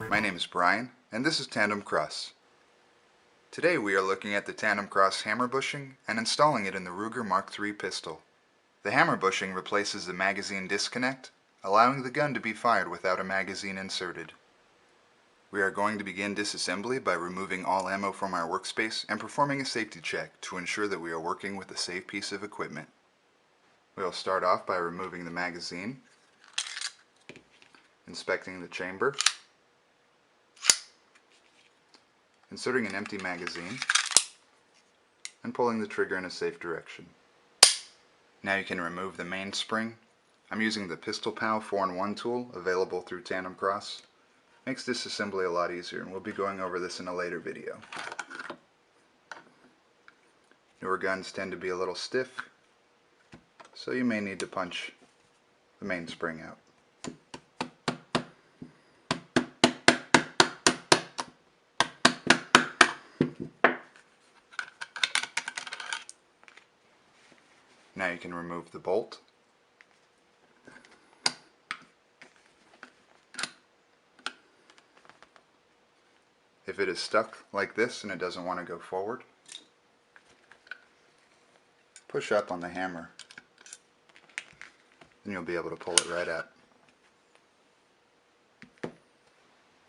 My name is Brian, and this is TANDEMKROSS. Today we are looking at the TANDEMKROSS hammer bushing and installing it in the Ruger Mark III pistol. The hammer bushing replaces the magazine disconnect, allowing the gun to be fired without a magazine inserted. We are going to begin disassembly by removing all ammo from our workspace and performing a safety check to ensure that we are working with a safe piece of equipment. We will start off by removing the magazine, inspecting the chamber, inserting an empty magazine, and pulling the trigger in a safe direction. Now you can remove the mainspring. I'm using the Pistol Pal 4-in-1 tool available through TANDEMKROSS. Makes disassembly a lot easier, and we'll be going over this in a later video. Newer guns tend to be a little stiff, so you may need to punch the mainspring out. Now you can remove the bolt. If it is stuck like this and it doesn't want to go forward, push up on the hammer and you'll be able to pull it right out.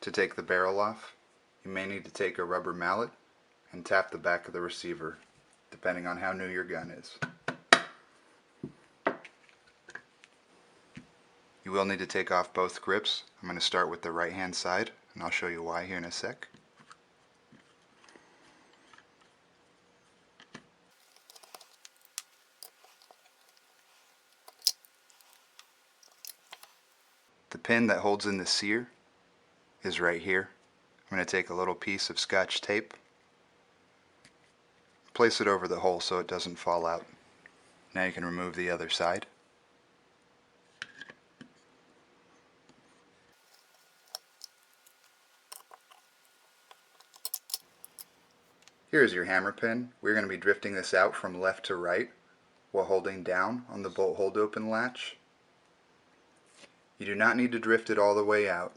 To take the barrel off, you may need to take a rubber mallet and tap the back of the receiver, depending on how new your gun is. You will need to take off both grips. I'm going to start with the right hand side, and I'll show you why here in a sec. The pin that holds in the sear is right here. I'm going to take a little piece of scotch tape, place it over the hole so it doesn't fall out. Now you can remove the other side. Here's your hammer pin. We're going to be drifting this out from left to right while holding down on the bolt hold open latch. You do not need to drift it all the way out,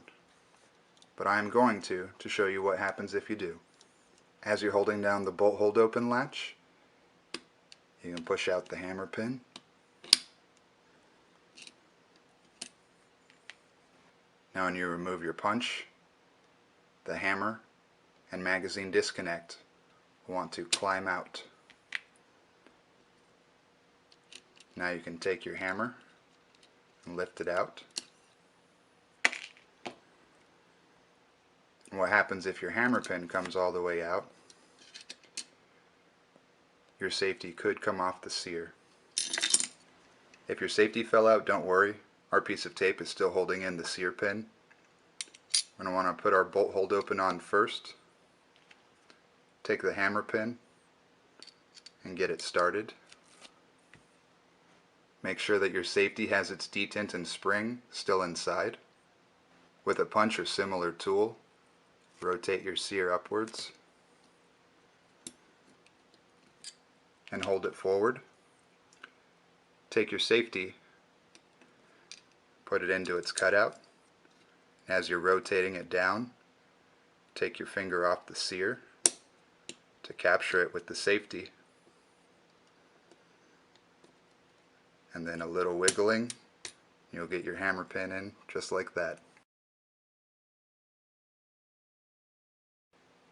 but I am going to show you what happens if you do. As you're holding down the bolt hold open latch, you can push out the hammer pin. Now when you remove your punch, the hammer and magazine disconnect will want to climb out. Now you can take your hammer and lift it out. And what happens if your hammer pin comes all the way out? Your safety could come off the sear. If your safety fell out, don't worry. Our piece of tape is still holding in the sear pin. We're going to want to put our bolt hold open on first. Take the hammer pin and get it started. Make sure that your safety has its detent and spring still inside. With a punch or similar tool, rotate your sear upwards and hold it forward. Take your safety, put it into its cutout. As you're rotating it down, take your finger off the sear to capture it with the safety, and then a little wiggling, you'll get your hammer pin in just like that.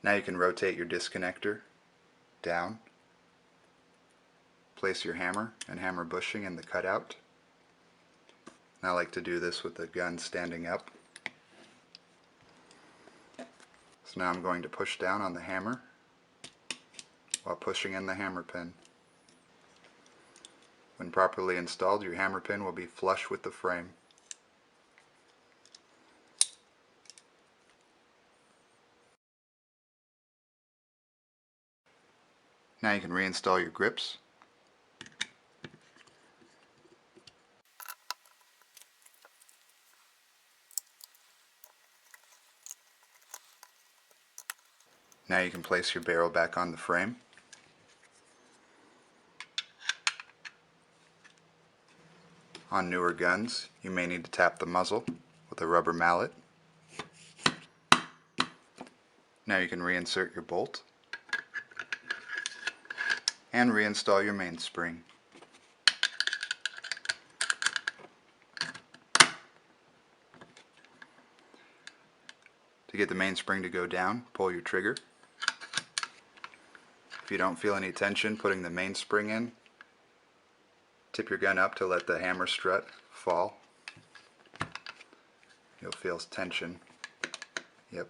Now you can rotate your disconnector down, place your hammer and hammer bushing in the cutout. And I like to do this with the gun standing up. So now I'm going to push down on the hammer while pushing in the hammer pin. When properly installed, your hammer pin will be flush with the frame. Now you can reinstall your grips. Now you can place your barrel back on the frame. On newer guns, you may need to tap the muzzle with a rubber mallet. Now you can reinsert your bolt and reinstall your mainspring. To get the mainspring to go down, pull your trigger. If you don't feel any tension putting the mainspring in, tip your gun up to let the hammer strut fall. You'll feel tension. Yep.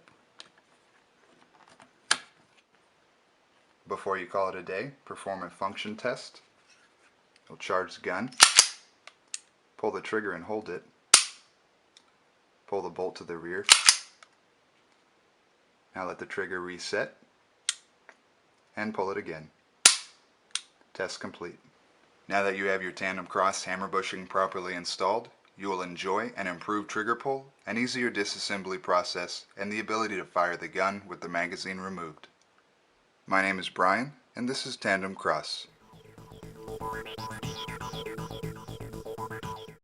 Before you call it a day, perform a function test. You'll charge the gun, pull the trigger and hold it, pull the bolt to the rear. Now let the trigger reset and pull it again. Test complete. Now that you have your TANDEMKROSS hammer bushing properly installed, you will enjoy an improved trigger pull, an easier disassembly process, and the ability to fire the gun with the magazine removed. My name is Brian, and this is TANDEMKROSS.